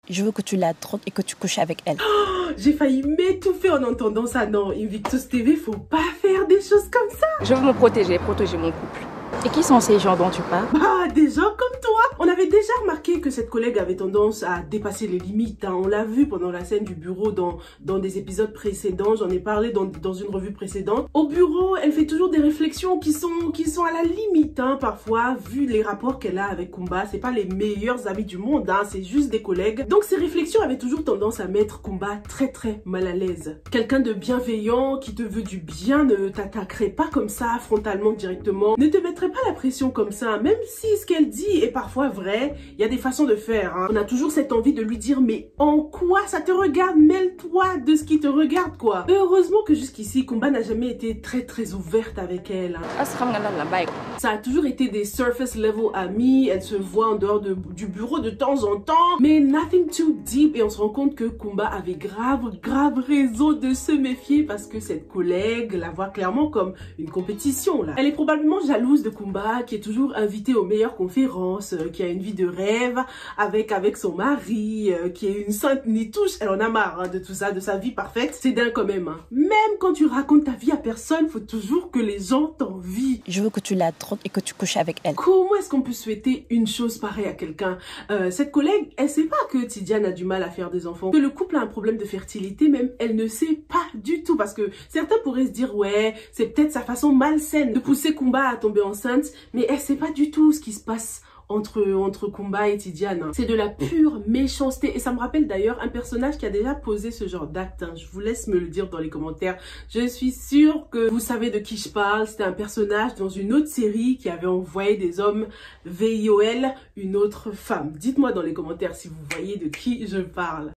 Je veux que tu la troques et que tu couches avec elle. Oh, j'ai failli m'étouffer en entendant ça. Non, Invictus TV, faut pas faire des choses comme ça. Je veux me protéger mon couple. Et qui sont ces gens dont tu parles? Bah, des gens comme toi. On avait déjà remarqué que cette collègue avait tendance à dépasser les limites. Hein. On l'a vu pendant la scène du bureau dans des épisodes précédents. J'en ai parlé dans une revue précédente. Au bureau, elle fait toujours des réflexions qui sont à la limite. Hein, parfois, vu les rapports qu'elle a avec Kumba, c'est pas les meilleurs amis du monde. Hein, c'est juste des collègues. Donc, ces réflexions avaient toujours tendance à mettre Kumba très très mal à l'aise. Quelqu'un de bienveillant, qui te veut du bien, ne t'attaquerait pas comme ça, frontalement, directement. Ne te mettrait pas la pression comme ça, même si ce qu'elle dit est parfois vrai, il y a des façons de faire. Hein. On a toujours cette envie de lui dire, mais en quoi ça te regarde? Mêle-toi de ce qui te regarde, quoi. Heureusement que jusqu'ici, Kumba n'a jamais été très très ouverte avec elle. Hein. Ça a toujours été des surface level amis, elle se voit en dehors du bureau de temps en temps, mais nothing too deep. Et on se rend compte que Kumba avait grave raison de se méfier parce que cette collègue la voit clairement comme une compétition, là. Elle est probablement jalouse de Kumba, qui est toujours invité aux meilleures conférences, qui a une vie de rêve avec son mari, qui est une sainte nitouche. Elle en a marre hein, de tout ça, de sa vie parfaite. C'est dingue quand même. Hein. Même quand tu racontes ta vie à personne, faut toujours que les gens t'envient. Je veux que tu la troques et que tu couches avec elle. Comment est-ce qu'on peut souhaiter une chose pareille à quelqu'un? Cette collègue, elle sait pas que Tidiane a du mal à faire des enfants, que le couple a un problème de fertilité, même elle ne sait pas du tout, parce que certains pourraient se dire ouais, c'est peut-être sa façon malsaine de pousser Kumba à tomber enceinte, mais elle sait pas du tout ce qui se passe entre Kumba et Tidiane. C'est de la pure méchanceté. Et ça me rappelle d'ailleurs un personnage qui a déjà posé ce genre d'acte. Hein. Je vous laisse me le dire dans les commentaires. Je suis sûre que vous savez de qui je parle. C'était un personnage dans une autre série qui avait envoyé des hommes VIOL une autre femme. Dites-moi dans les commentaires si vous voyez de qui je parle.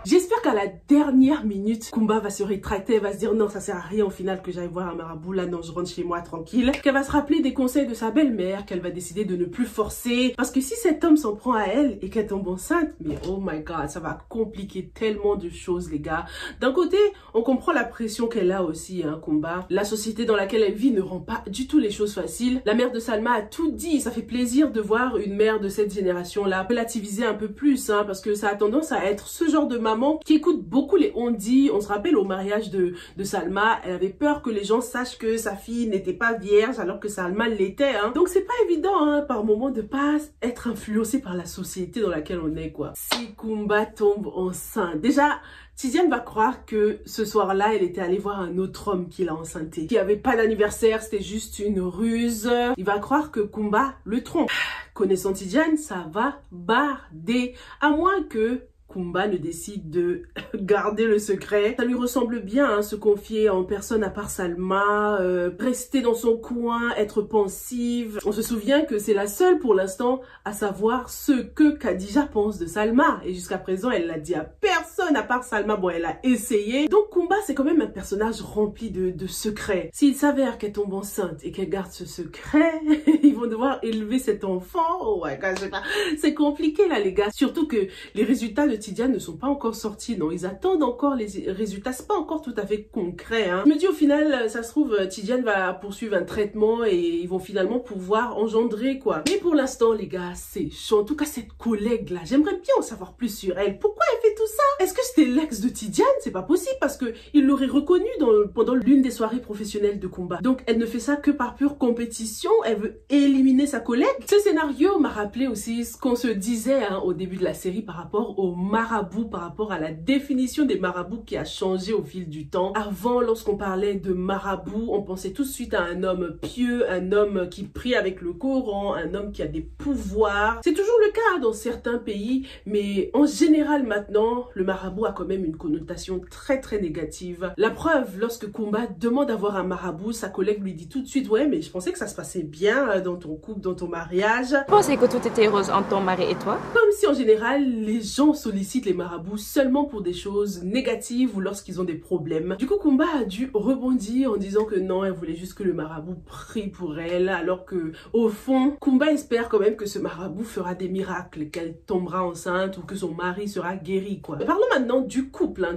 J'espère qu'à la dernière minute, Kumba va se rétracter, elle va se dire non, ça sert à rien au final que j'aille voir un marabout, là non, je rentre chez moi tranquille. Qu'elle va se rappeler des conseils de sa belle-mère, qu'elle va décider de ne plus forcer. Parce que si cet homme s'en prend à elle et qu'elle tombe enceinte, mais oh my god, ça va compliquer tellement de choses les gars. D'un côté, on comprend la pression qu'elle a aussi, hein, Kumba. La société dans laquelle elle vit ne rend pas du tout les choses faciles. La mère de Salma a tout dit, ça fait plaisir de voir une mère de cette génération-là relativiser un peu plus, hein, parce que ça a tendance à être ce genre de maman qui écoute beaucoup les on-dit. On se rappelle au mariage de Salma, elle avait peur que les gens sachent que sa fille n'était pas vierge alors que Salma l'était. Hein. Donc c'est pas évident hein, par moment de pas être influencé par la société dans laquelle on est quoi. Si Kumba tombe enceinte, déjà Tidiane va croire que ce soir-là, elle était allée voir un autre homme qui l'a enceinté, qui avait pas d'anniversaire, c'était juste une ruse. Il va croire que Kumba le trompe. Connaissant Tidiane, ça va barder, à moins que Kumba ne décide de garder le secret. Ça lui ressemble bien, hein, se confier en personne à part Salma, rester dans son coin, être pensive. On se souvient que c'est la seule pour l'instant à savoir ce que Khadija pense de Salma. Et jusqu'à présent, elle l'a dit à personne à part Salma. Bon, elle a essayé. Donc Kumba, c'est quand même un personnage rempli de secrets. S'il s'avère qu'elle tombe enceinte et qu'elle garde ce secret, ils vont devoir élever cet enfant. Oh my god, c'est compliqué là les gars. Surtout que les résultats de Tidiane ne sont pas encore sortis, non, ils attendent encore les résultats, c'est pas encore tout à fait concret, hein. Je me dis au final, ça se trouve, Tidiane va poursuivre un traitement et ils vont finalement pouvoir engendrer, quoi. Mais pour l'instant, les gars, c'est chaud. En tout cas, cette collègue-là, j'aimerais bien en savoir plus sur elle. Pourquoi elle fait tout ça? Est-ce que c'était l'ex de Tidiane? C'est pas possible parce que il l'aurait reconnue pendant l'une des soirées professionnelles de Kumba. Donc, elle ne fait ça que par pure compétition, elle veut éliminer sa collègue. Ce scénario m'a rappelé aussi ce qu'on se disait hein, au début de la série par rapport au marabout, par rapport à la définition des marabouts qui a changé au fil du temps. Avant, lorsqu'on parlait de marabout, on pensait tout de suite à un homme pieux, un homme qui prie avec le Coran, un homme qui a des pouvoirs. C'est toujours le cas dans certains pays, mais en général maintenant, le marabout a quand même une connotation très très négative. La preuve, lorsque Kumba demande à voir un marabout, sa collègue lui dit tout de suite « Ouais, mais je pensais que ça se passait bien dans ton couple, dans ton mariage. » Je pensais que tout était rose entre ton mari et toi. Comme si en général les gens sollicitent les marabouts seulement pour des choses négatives ou lorsqu'ils ont des problèmes. Du coup, Kumba a dû rebondir en disant que non, elle voulait juste que le marabout prie pour elle, alors que au fond, Kumba espère quand même que ce marabout fera des miracles, qu'elle tombera enceinte ou que son mari sera guéri, quoi. Mais parlons maintenant du couple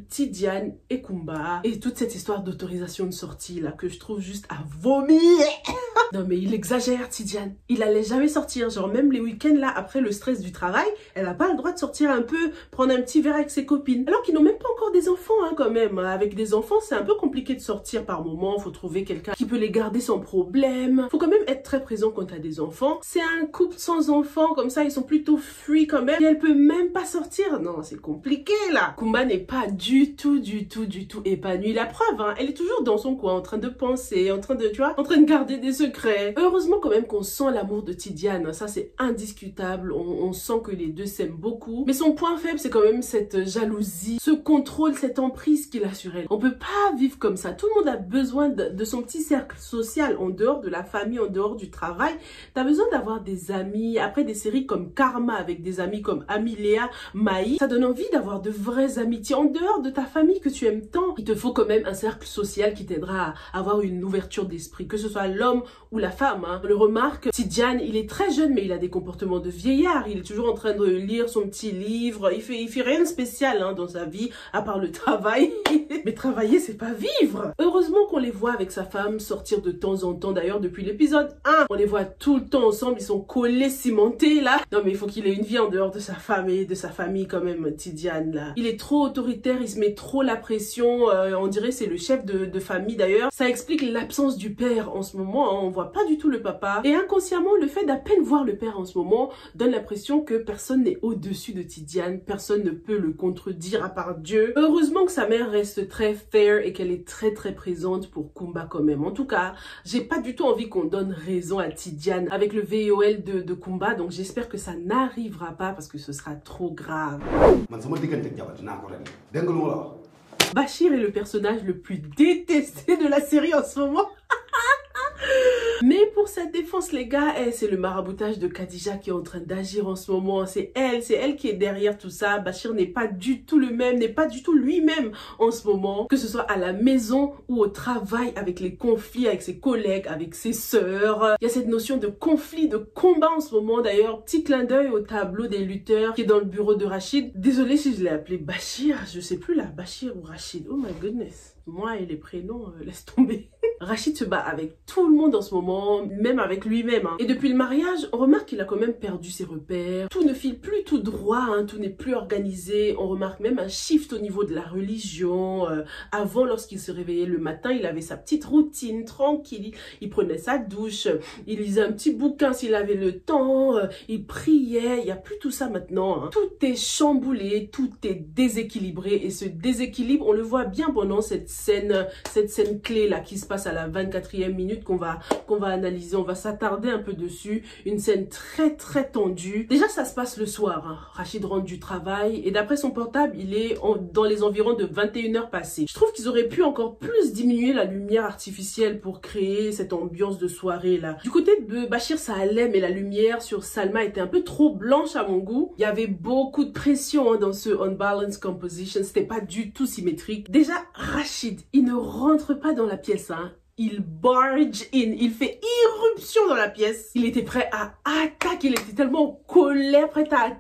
Tidiane et Kumba et toute cette histoire d'autorisation de sortie là que je trouve juste à vomir. Non mais il exagère, Tidiane. Il allait jamais sortir, genre même les week-ends là, après le stress du travail, elle n'a pas le droit de sortir un peu, prendre un petit verre avec ses copines. Alors qu'ils n'ont même pas encore des enfants, hein, quand même. Avec des enfants, c'est un peu compliqué de sortir par moment, faut trouver quelqu'un qui peut les garder sans problème. Faut quand même être très présent quand t'as des enfants. C'est un couple sans enfants, comme ça, ils sont plutôt free quand même. Et elle peut même pas sortir. Non, c'est compliqué là. Kumba n'est pas du tout épanouie. La preuve, hein, elle est toujours dans son coin, en train de penser, en train de garder des secrets. Heureusement quand même qu'on sent l'amour de Tidiane, ça c'est indiscutable, on sent que les deux s'aiment beaucoup. Mais son point faible, c'est quand même cette jalousie, ce contrôle, cette emprise qu'il a sur elle. On peut pas vivre comme ça. Tout le monde a besoin de son petit cercle social, en dehors de la famille, en dehors du travail. T'as besoin d'avoir des amis. Après des séries comme Karma, avec des amis comme Amiléa, Maï, ça donne envie d'avoir de vraies amitiés en dehors de ta famille que tu aimes tant. Il te faut quand même un cercle social qui t'aidera à avoir une ouverture d'esprit, que ce soit l'homme ou la femme, hein. On le remarque, Tidiane, il est très jeune mais il a des comportements de vieillard. Il est toujours en train de lire son petit livre. Il fait rien de spécial, hein, dans sa vie à part le travail. Mais travailler, c'est pas vivre. Heureusement qu'on les voit avec sa femme sortir de temps en temps. D'ailleurs, depuis l'épisode 1, on les voit tout le temps ensemble. Ils sont collés, cimentés là. Non mais il faut qu'il ait une vie en dehors de sa femme et de sa famille quand même, Tidiane là. Il est trop autoritaire, il se met trop la pression. On dirait c'est le chef de famille d'ailleurs. Ça explique l'absence du père en ce moment, hein. On voit pas du tout le papa. Et inconsciemment, le fait d'à peine voir le père en ce moment donne l'impression que personne n'est au-dessus de Tidiane. Personne ne peut le contredire à part Dieu. Heureusement que sa mère reste très fair et qu'elle est très présente pour Kumba quand même. En tout cas, j'ai pas du tout envie qu'on donne raison à Tidiane avec le VOL de Kumba. Donc j'espère que ça n'arrivera pas parce que ce sera trop grave. Bachir est le personnage le plus détesté de la série en ce moment. Mais pour sa défense, les gars, c'est le maraboutage de Khadija qui est en train d'agir en ce moment. C'est elle qui est derrière tout ça. Bachir n'est pas du tout le même, n'est pas du tout lui-même en ce moment. Que ce soit à la maison ou au travail, avec les conflits avec ses collègues, avec ses sœurs. Il y a cette notion de conflit, de combat en ce moment. D'ailleurs, petit clin d'œil au tableau des lutteurs qui est dans le bureau de Rachid. Désolée si je l'ai appelé Bachir, je sais plus là, Bachir ou Rachid. Oh my goodness. Moi et les prénoms, laisse tomber. Rachid se bat avec tout le monde en ce moment, même avec lui-même, hein. Et depuis le mariage, on remarque qu'il a quand même perdu ses repères. Tout ne file plus tout droit, hein. Tout n'est plus organisé. On remarque même un shift au niveau de la religion. Avant, lorsqu'il se réveillait le matin, il avait sa petite routine tranquille. Il prenait sa douche, il lisait un petit bouquin s'il avait le temps, il priait. Il n'y a plus tout ça maintenant, hein. Tout est chamboulé, tout est déséquilibré. Et ce déséquilibre, on le voit bien pendant cette scène clé là qui se passe à la 24e minute qu'on va analyser. On va s'attarder un peu dessus. Une scène très tendue. Déjà, ça se passe le soir, hein. Rachid rentre du travail et d'après son portable, il est dans les environs de 21h passées. Je trouve qu'ils auraient pu encore plus diminuer la lumière artificielle pour créer cette ambiance de soirée là. Du côté de Bachir, ça allait, mais la lumière sur Salma était un peu trop blanche à mon goût. Il y avait beaucoup de pression, hein, dans ce unbalanced composition. C'était pas du tout symétrique. Déjà, Rachid, il ne rentre pas dans la pièce, hein. Il barge in, il fait irruption dans la pièce. Il était prêt à attaquer, il était tellement en colère, prêt à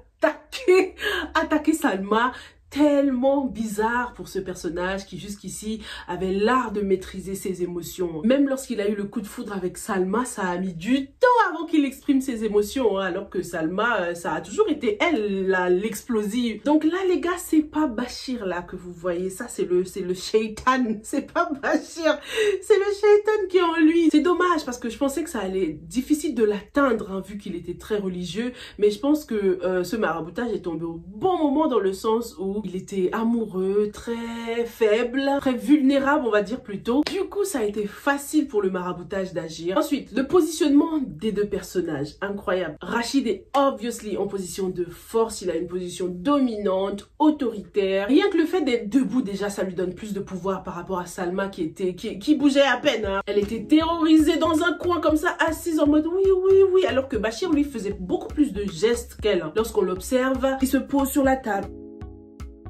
attaquer Salma. Tellement bizarre pour ce personnage qui jusqu'ici avait l'art de maîtriser ses émotions. Même lorsqu'il a eu le coup de foudre avec Salma, ça a mis du temps avant qu'il exprime ses émotions, hein, alors que Salma, ça a toujours été elle, l'explosive. Donc là les gars, c'est pas Bachir là que vous voyez, ça c'est le shaitan, c'est pas Bachir, c'est le shaitan qui est en lui. C'est dommage parce que je pensais que ça allait être difficile de l'atteindre, hein, vu qu'il était très religieux, mais je pense que ce maraboutage est tombé au bon moment dans le sens où où il était amoureux, très faible, très vulnérable, on va dire plutôt. Du coup, ça a été facile pour le maraboutage d'agir. Ensuite, le positionnement des deux personnages, incroyable. Rachid est obviously en position de force, il a une position dominante, autoritaire. Rien que le fait d'être debout, déjà, ça lui donne plus de pouvoir par rapport à Salma qui bougeait à peine. Hein. Elle était terrorisée dans un coin comme ça, assise en mode oui, oui, oui, alors que Bachir, lui, faisait beaucoup plus de gestes qu'elle. Lorsqu'on l'observe, il se pose sur la table,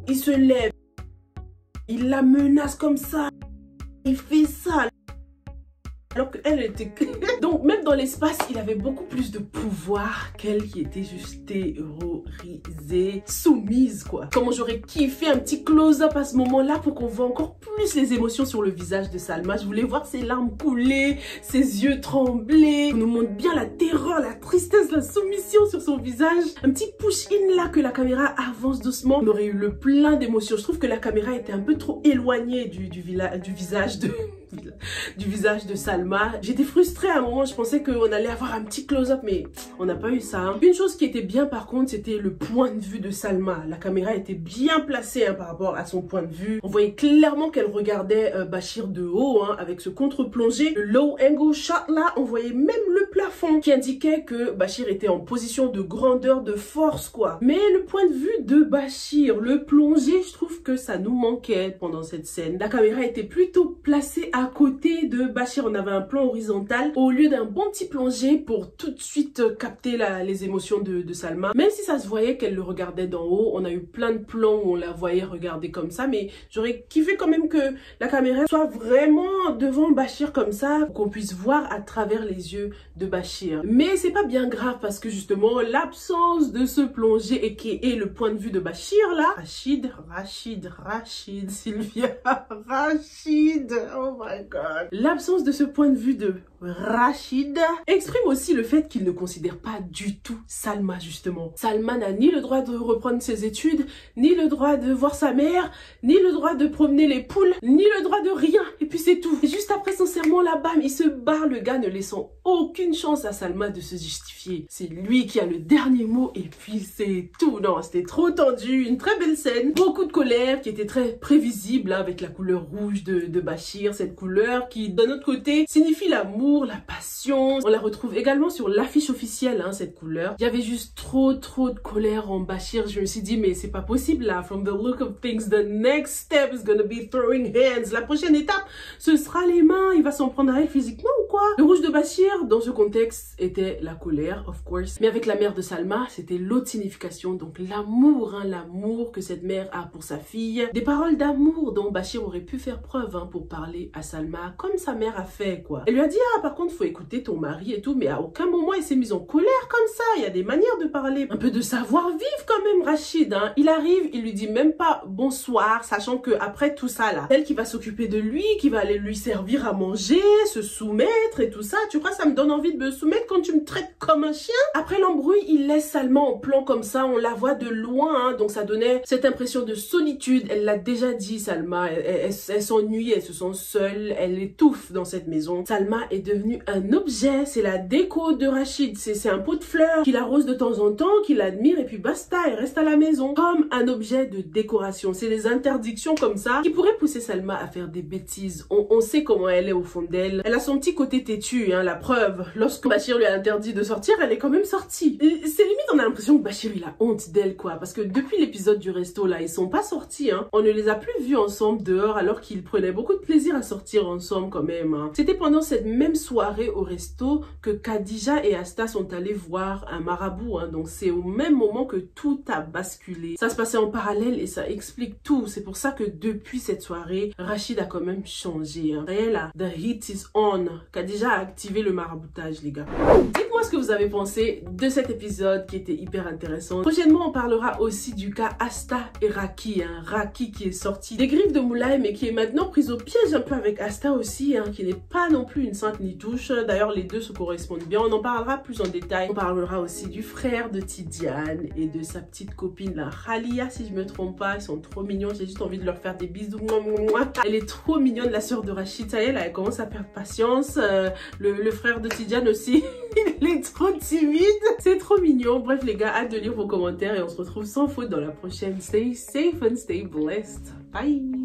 il se lève, il la menace comme ça, il fait ça. Alors qu'elle était... Donc même dans l'espace, il avait beaucoup plus de pouvoir qu'elle qui était juste terrorisée, soumise quoi. Comment j'aurais kiffé un petit close-up à ce moment-là pour qu'on voit encore plus les émotions sur le visage de Salma. Je voulais voir ses larmes couler, ses yeux trembler. On nous montre bien la terreur, la tristesse, la soumission sur son visage. Un petit push-in là que la caméra avance doucement. On aurait eu le plein d'émotions. Je trouve que la caméra était un peu trop éloignée du visage de Salma. J'étais frustrée à un moment, je pensais qu'on allait avoir un petit close-up, mais on n'a pas eu ça. Hein. Une chose qui était bien par contre, c'était le point de vue de Salma. La caméra était bien placée hein, par rapport à son point de vue. On voyait clairement qu'elle regardait Bachir de haut, hein, avec ce contre-plongé. Le low angle shot là, on voyait même le plafond qui indiquait que Bachir était en position de grandeur, de force quoi. Mais le point de vue de Bachir, le plongé, je trouve que ça nous manquait pendant cette scène. La caméra était plutôt placée à côté de Bachir, on avait un plan horizontal au lieu d'un bon petit plongé pour tout de suite capter les émotions de Salma. Même si ça se voyait qu'elle le regardait d'en haut, on a eu plein de plans où on la voyait regarder comme ça, mais j'aurais kiffé quand même que la caméra soit vraiment devant Bachir comme ça, pour qu'on puisse voir à travers les yeux de Bachir. Mais c'est pas bien grave parce que justement l'absence de ce plongé et qui est le point de vue de Bachir là, Rachid, Sylvia, Rachid, oh my god. L'absence de ce point de vue de Rachid exprime aussi le fait qu'il ne considère pas du tout Salma justement. Salma n'a ni le droit de reprendre ses études, ni le droit de voir sa mère, ni le droit de promener les poules, ni le droit de rien. Et puis c'est tout. Et juste après son serment là, bam, il se barre le gars, ne laissant aucune chance à Salma de se justifier. C'est lui qui a le dernier mot et puis c'est tout. Non, c'était trop tendu, une très belle scène. Beaucoup de colère qui était très prévisible hein, avec la couleur rouge de Bachir, cette couleur qui d'un autre côté signifie l'amour, la passion. On la retrouve également sur l'affiche officielle, hein, cette couleur. Il y avait juste trop de colère en Bachir. Je me suis dit, mais c'est pas possible là. From the look of things, the next step is gonna be throwing hands. La prochaine étape, ce sera les mains. Il va s'en prendre à elle physiquement ou quoi? Le rouge de Bachir, dans ce contexte, était la colère, of course. Mais avec la mère de Salma, c'était l'autre signification. Donc l'amour, hein, l'amour que cette mère a pour sa fille. Des paroles d'amour dont Bachir aurait pu faire preuve hein, pour parler à Salma, comme sa mère a fait quoi. Elle lui a dit ah par contre faut écouter ton mari et tout, mais à aucun moment elle s'est mise en colère comme ça. Il y a des manières de parler, un peu de savoir-vivre quand même Rachid. Hein. Il arrive, il lui dit même pas bonsoir, sachant que après tout ça là, elle qui va s'occuper de lui, qui va aller lui servir à manger, se soumettre et tout ça. Tu crois ça me donne envie de me soumettre quand tu me traites comme un chien? Après l'embrouille, il laisse Salma en plan comme ça, on la voit de loin, hein, donc ça donnait cette impression de solitude. Elle l'a déjà dit Salma, elle s'ennuie, elle se sent seule, elle étouffe dans cette maison. Salma est devenue un objet, c'est la déco de Rachid, c'est un pot de fleurs qu'il arrose de temps en temps, qu'il admire et puis basta, elle reste à la maison comme un objet de décoration. C'est des interdictions comme ça qui pourraient pousser Salma à faire des bêtises. On sait comment elle est au fond d'elle. Elle a son petit côté têtu, hein, la preuve. Lorsque Bachir lui a interdit de sortir, elle est quand même sortie. C'est limite, on a l'impression que Bachir il a honte d'elle quoi, parce que depuis l'épisode du resto là, ils sont pas sortis, hein. On ne les a plus vus ensemble dehors alors qu'ils prenaient beaucoup de plaisir à sortir ensemble quand même. Hein. C'était pendant cette même soirée au resto que Khadija et Asta sont allés voir un marabout, hein. Donc c'est au même moment que tout a basculé. Ça se passait en parallèle et ça explique tout. C'est pour ça que depuis cette soirée, Rachid a quand même changé. Hein. Ça y est là, the heat is on. Khadija a activé le maraboutage les gars. Dites-moi ce que vous avez pensé de cet épisode qui était hyper intéressant. Prochainement on parlera aussi du cas Asta et Raki. Hein. Raki qui est sorti des griffes de Moulay mais qui est maintenant prise au piège un peu avec Asta aussi, hein, qui n'est pas non plus une sainte ni touche. D'ailleurs les deux se correspondent bien. On en parlera plus en détail. On parlera aussi du frère de Tidiane et de sa petite copine la Khalia si je me trompe pas. Ils sont trop mignons. J'ai juste envie de leur faire des bisous. Elle est trop mignonne la sœur de Rachid. Ça y est là, elle commence à perdre patience. Le frère de Tidiane aussi. Il est trop timide. C'est trop mignon. Bref les gars, hâte de lire vos commentaires et on se retrouve sans faute dans la prochaine. Stay safe and stay blessed. Bye.